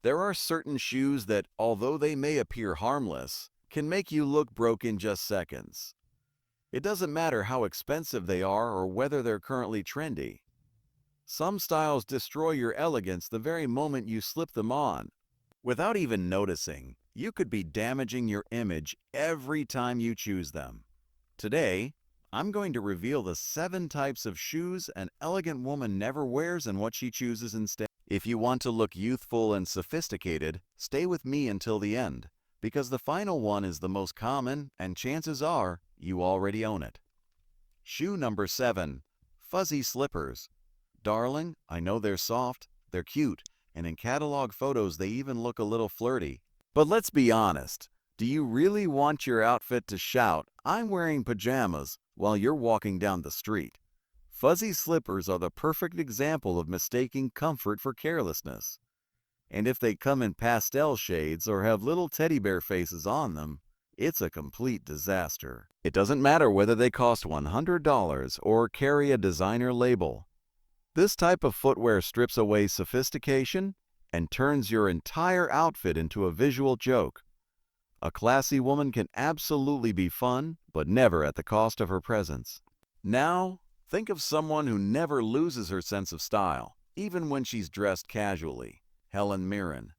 There are certain shoes that, although they may appear harmless, can make you look broke in just seconds. It doesn't matter how expensive they are or whether they're currently trendy. Some styles destroy your elegance the very moment you slip them on. Without even noticing, you could be damaging your image every time you choose them. Today, I'm going to reveal the 7 types of shoes an elegant woman never wears and what she chooses instead. If you want to look youthful and sophisticated, stay with me until the end, because the final one is the most common and chances are you already own it. Shoe number 7. Fuzzy slippers. Darling, I know they're soft, they're cute, and in catalog photos they even look a little flirty. But let's be honest, do you really want your outfit to shout, "I'm wearing pajamas," while you're walking down the street? Fuzzy slippers are the perfect example of mistaking comfort for carelessness. And if they come in pastel shades or have little teddy bear faces on them, it's a complete disaster. It doesn't matter whether they cost $100 or carry a designer label. This type of footwear strips away sophistication and turns your entire outfit into a visual joke. A classy woman can absolutely be fun, but never at the cost of her presence. Now, think of someone who never loses her sense of style, even when she's dressed casually. Helen Mirren.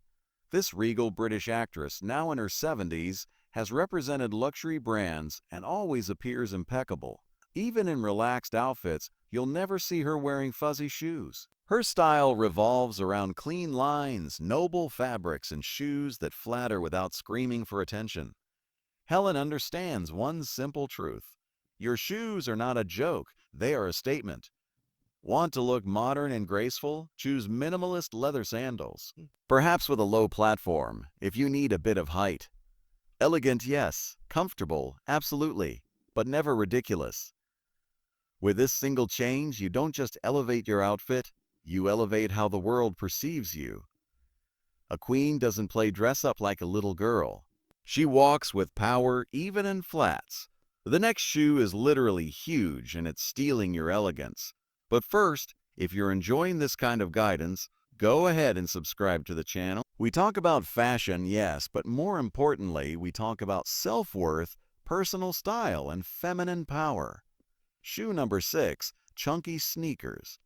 This regal British actress, now in her 70s, has represented luxury brands and always appears impeccable. Even in relaxed outfits, you'll never see her wearing fuzzy shoes. Her style revolves around clean lines, noble fabrics, and shoes that flatter without screaming for attention. Helen understands one simple truth. Your shoes are not a joke, they are a statement. Want to look modern and graceful? Choose minimalist leather sandals. Perhaps with a low platform, if you need a bit of height. Elegant, yes. Comfortable, absolutely. But never ridiculous. With this single change, you don't just elevate your outfit, you elevate how the world perceives you. A queen doesn't play dress up like a little girl. She walks with power even in flats. The next shoe is literally huge and it's stealing your elegance. But first, if you're enjoying this kind of guidance, go ahead and subscribe to the channel. We talk about fashion, yes, but more importantly, we talk about self-worth, personal style, and feminine power. Shoe number 6, chunky sneakers.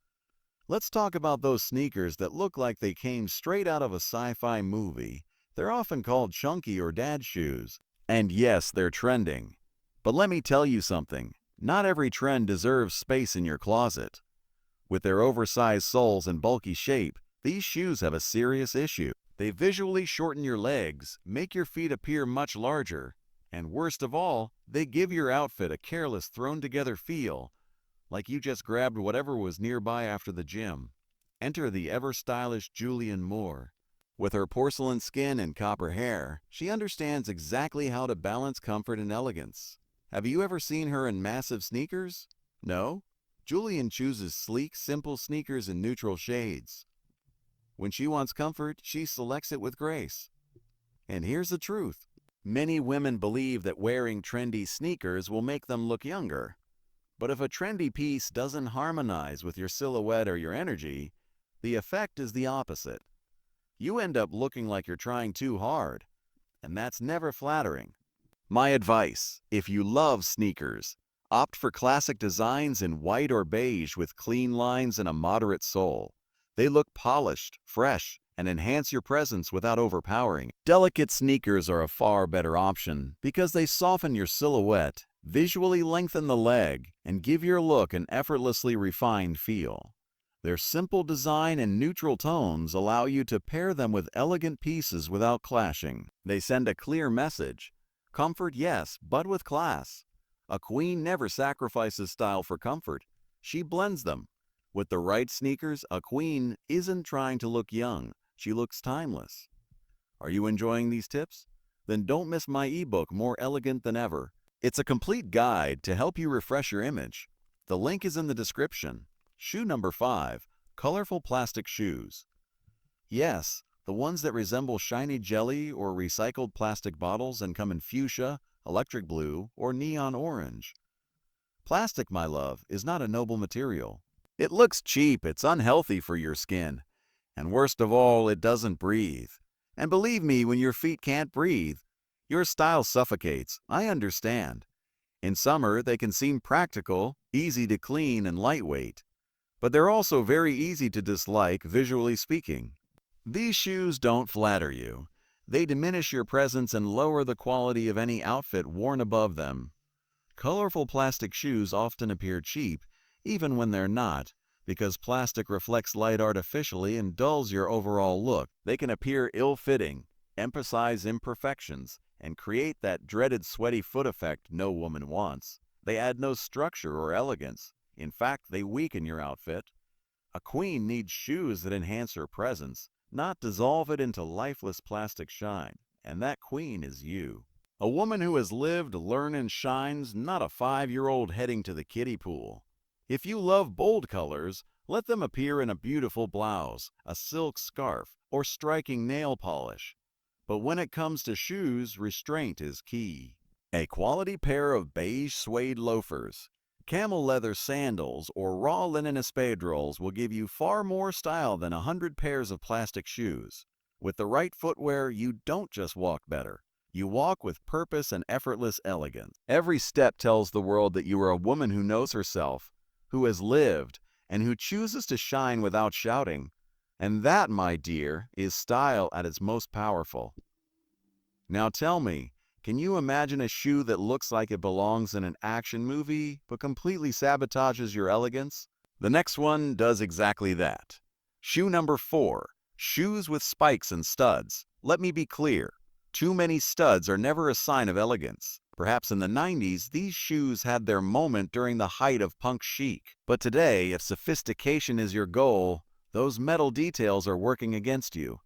Let's talk about those sneakers that look like they came straight out of a sci-fi movie. They're often called chunky or dad shoes. And yes, they're trending. But let me tell you something, not every trend deserves space in your closet. With their oversized soles and bulky shape, these shoes have a serious issue. They visually shorten your legs, make your feet appear much larger, and worst of all, they give your outfit a careless, thrown-together feel, like you just grabbed whatever was nearby after the gym. Enter the ever-stylish Julianne Moore. With her porcelain skin and copper hair, she understands exactly how to balance comfort and elegance. Have you ever seen her in massive sneakers? No? Julianne chooses sleek, simple sneakers in neutral shades. When she wants comfort, she selects it with grace. And here's the truth. Many women believe that wearing trendy sneakers will make them look younger. But if a trendy piece doesn't harmonize with your silhouette or your energy, the effect is the opposite. You end up looking like you're trying too hard, and that's never flattering. My advice, if you love sneakers, opt for classic designs in white or beige with clean lines and a moderate sole. They look polished, fresh, and enhance your presence without overpowering. Delicate sneakers are a far better option because they soften your silhouette, visually lengthen the leg, and give your look an effortlessly refined feel. Their simple design and neutral tones allow you to pair them with elegant pieces without clashing. They send a clear message. Comfort, yes, but with class. A queen never sacrifices style for comfort. She blends them. With the right sneakers, a queen isn't trying to look young. She looks timeless. Are you enjoying these tips? Then don't miss my ebook, More Elegant Than Ever. It's a complete guide to help you refresh your image. The link is in the description. Shoe number 5, colorful plastic shoes. Yes, the ones that resemble shiny jelly or recycled plastic bottles and come in fuchsia, electric blue, or neon orange. Plastic, my love, is not a noble material. It looks cheap, it's unhealthy for your skin, and worst of all, it doesn't breathe. And believe me, when your feet can't breathe, your style suffocates. I understand. In summer, they can seem practical, easy to clean, and lightweight. But they're also very easy to dislike, visually speaking. These shoes don't flatter you. They diminish your presence and lower the quality of any outfit worn above them. Colorful plastic shoes often appear cheap, even when they're not, because plastic reflects light artificially and dulls your overall look. They can appear ill-fitting, emphasize imperfections, and create that dreaded sweaty foot effect no woman wants. They add no structure or elegance. In fact, they weaken your outfit. A queen needs shoes that enhance her presence, not dissolve it into lifeless plastic shine. And that queen is you. A woman who has lived, learned, and shines, not a 5-year-old heading to the kiddie pool. If you love bold colors, let them appear in a beautiful blouse, a silk scarf, or striking nail polish. But when it comes to shoes, restraint is key. A quality pair of beige suede loafers, camel leather sandals, or raw linen espadrilles will give you far more style than 100 pairs of plastic shoes. With the right footwear, you don't just walk better. You walk with purpose and effortless elegance. Every step tells the world that you are a woman who knows herself, who has lived, and who chooses to shine without shouting. And that, my dear, is style at its most powerful. Now tell me, can you imagine a shoe that looks like it belongs in an action movie, but completely sabotages your elegance? The next one does exactly that. Shoe number 4. Shoes with spikes and studs. Let me be clear. Too many studs are never a sign of elegance. Perhaps in the 90s, these shoes had their moment during the height of punk chic. But today, if sophistication is your goal, those metal details are working against you.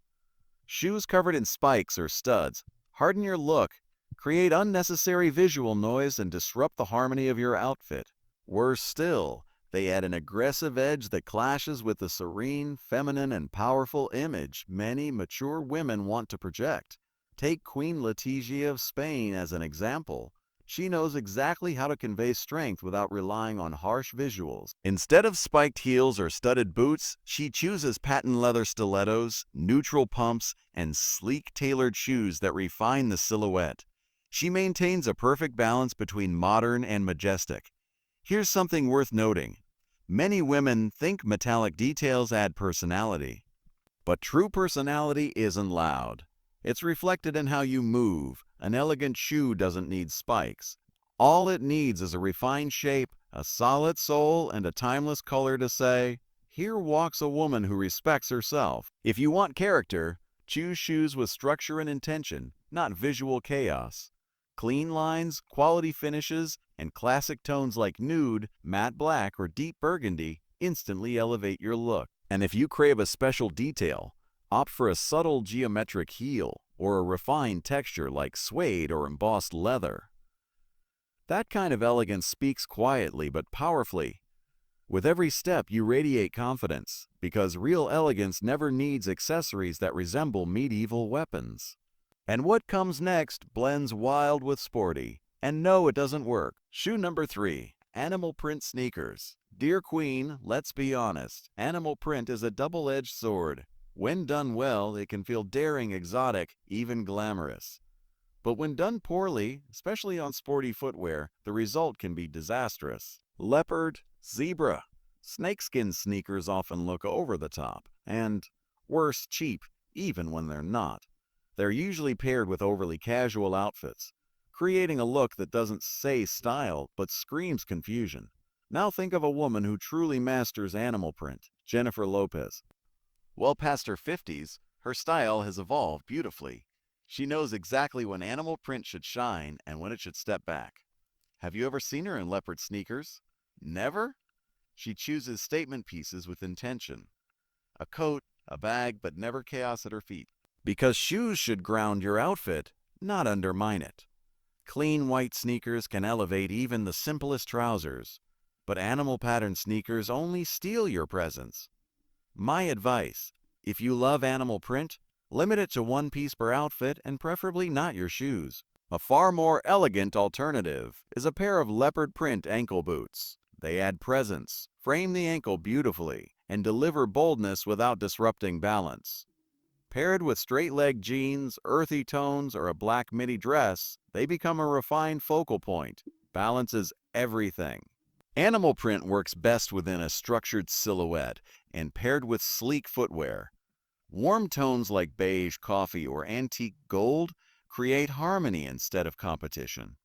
Shoes covered in spikes or studs harden your look, create unnecessary visual noise, and disrupt the harmony of your outfit. Worse still, they add an aggressive edge that clashes with the serene, feminine, and powerful image many mature women want to project. Take Queen Letizia of Spain as an example. She knows exactly how to convey strength without relying on harsh visuals. Instead of spiked heels or studded boots, she chooses patent leather stilettos, neutral pumps, and sleek tailored shoes that refine the silhouette. She maintains a perfect balance between modern and majestic. Here's something worth noting. Many women think metallic details add personality. But true personality isn't loud. It's reflected in how you move. An elegant shoe doesn't need spikes. All it needs is a refined shape, a solid sole, and a timeless color to say, "Here walks a woman who respects herself." If you want character, choose shoes with structure and intention, not visual chaos. Clean lines, quality finishes, and classic tones like nude, matte black, or deep burgundy instantly elevate your look. And if you crave a special detail, opt for a subtle geometric heel or a refined texture like suede or embossed leather. That kind of elegance speaks quietly but powerfully. With every step, you radiate confidence, because real elegance never needs accessories that resemble medieval weapons. And what comes next blends wild with sporty. And no, it doesn't work. Shoe number 3. Animal print sneakers. Dear Queen, let's be honest. Animal print is a double-edged sword. When done well, it can feel daring, exotic, even glamorous. But when done poorly, especially on sporty footwear, the result can be disastrous. Leopard, zebra, snakeskin sneakers often look over the top, and, worse, cheap, even when they're not. They're usually paired with overly casual outfits, creating a look that doesn't say style but screams confusion. Now think of a woman who truly masters animal print, Jennifer Lopez. Well past her 50s, her style has evolved beautifully. She knows exactly when animal print should shine and when it should step back. Have you ever seen her in leopard sneakers? Never? She chooses statement pieces with intention. A coat, a bag, but never chaos at her feet. Because shoes should ground your outfit, not undermine it. Clean white sneakers can elevate even the simplest trousers, but animal pattern sneakers only steal your presence. My advice, if you love animal print, limit it to one piece per outfit and preferably not your shoes. A far more elegant alternative is a pair of leopard print ankle boots. They add presence, frame the ankle beautifully, and deliver boldness without disrupting balance. Paired with straight-leg jeans, earthy tones, or a black midi dress, they become a refined focal point. Balance is everything. Animal print works best within a structured silhouette and paired with sleek footwear. Warm tones like beige, coffee, or antique gold create harmony instead of competition.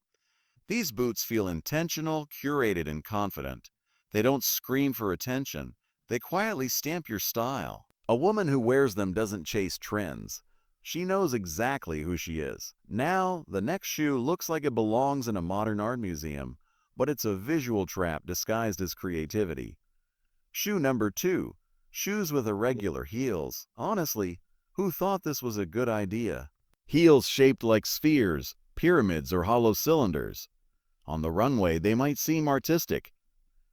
These boots feel intentional, curated, and confident. They don't scream for attention. They quietly stamp your style. A woman who wears them doesn't chase trends. She knows exactly who she is. Now, the next shoe looks like it belongs in a modern art museum, but it's a visual trap disguised as creativity. Shoe number 2. Shoes with irregular heels. Honestly, who thought this was a good idea? Heels shaped like spheres, pyramids, or hollow cylinders. On the runway, they might seem artistic.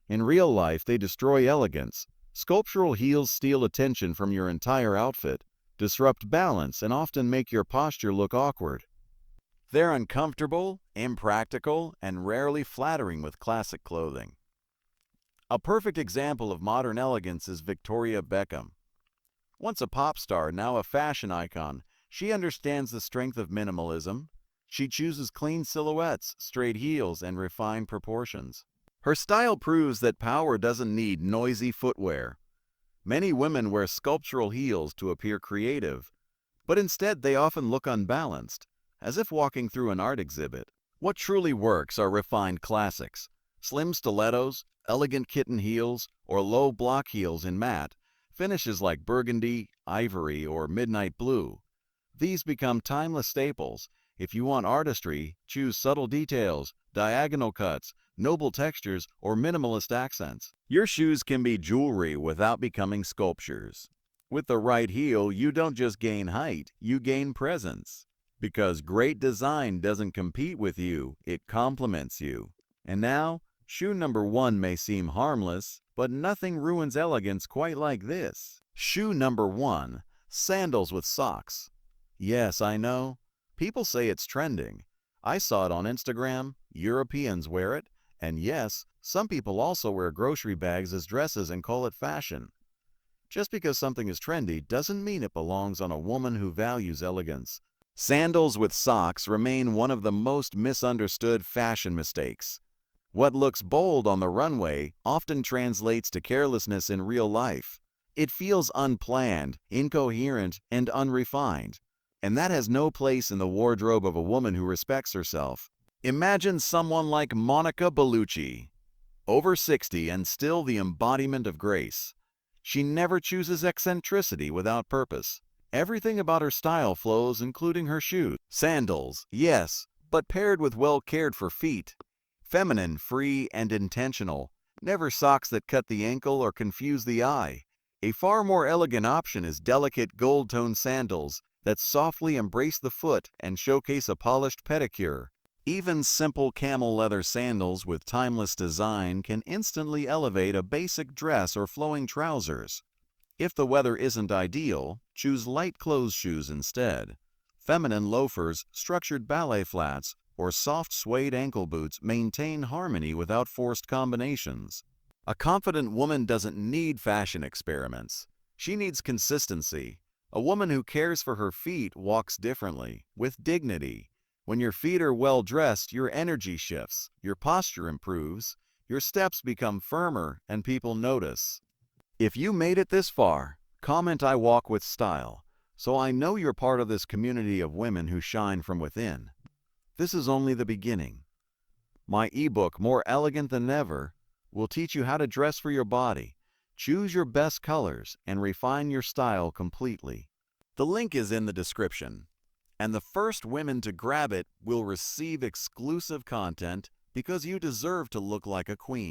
In real life, they destroy elegance. Sculptural heels steal attention from your entire outfit, disrupt balance, and often make your posture look awkward. They're uncomfortable, impractical, and rarely flattering with classic clothing. A perfect example of modern elegance is Victoria Beckham. Once a pop star, now a fashion icon, she understands the strength of minimalism. She chooses clean silhouettes, straight heels, and refined proportions. Her style proves that power doesn't need noisy footwear. Many women wear sculptural heels to appear creative, but instead they often look unbalanced, as if walking through an art exhibit. What truly works are refined classics. Slim stilettos, elegant kitten heels, or low block heels in matte, finishes like burgundy, ivory, or midnight blue. These become timeless staples. If you want artistry, choose subtle details, diagonal cuts, noble textures, or minimalist accents. Your shoes can be jewelry without becoming sculptures. With the right heel, you don't just gain height, you gain presence. Because great design doesn't compete with you, it complements you. And now, shoe number 1 may seem harmless, but nothing ruins elegance quite like this. Shoe number 1, sandals with socks. Yes, I know. People say it's trending. I saw it on Instagram, Europeans wear it, and yes, some people also wear grocery bags as dresses and call it fashion. Just because something is trendy doesn't mean it belongs on a woman who values elegance. Sandals with socks remain one of the most misunderstood fashion mistakes. What looks bold on the runway often translates to carelessness in real life. It feels unplanned, incoherent, and unrefined. And that has no place in the wardrobe of a woman who respects herself. Imagine someone like Monica Bellucci, over 60 and still the embodiment of grace. She never chooses eccentricity without purpose. Everything about her style flows, including her shoes. Sandals, yes, but paired with well-cared-for feet. Feminine, free, and intentional. Never socks that cut the ankle or confuse the eye. A far more elegant option is delicate gold-toned sandals that softly embrace the foot and showcase a polished pedicure. Even simple camel leather sandals with timeless design can instantly elevate a basic dress or flowing trousers. If the weather isn't ideal, choose light closed shoes instead. Feminine loafers, structured ballet flats, or soft suede ankle boots maintain harmony without forced combinations. A confident woman doesn't need fashion experiments. She needs consistency. A woman who cares for her feet walks differently, with dignity. When your feet are well dressed, your energy shifts, your posture improves, your steps become firmer, and people notice. If you made it this far, comment "I walk with style," so I know you're part of this community of women who shine from within. This is only the beginning. My ebook, More Elegant Than Ever, will teach you how to dress for your body, choose your best colors, and refine your style completely. The link is in the description, and the first women to grab it will receive exclusive content because you deserve to look like a queen.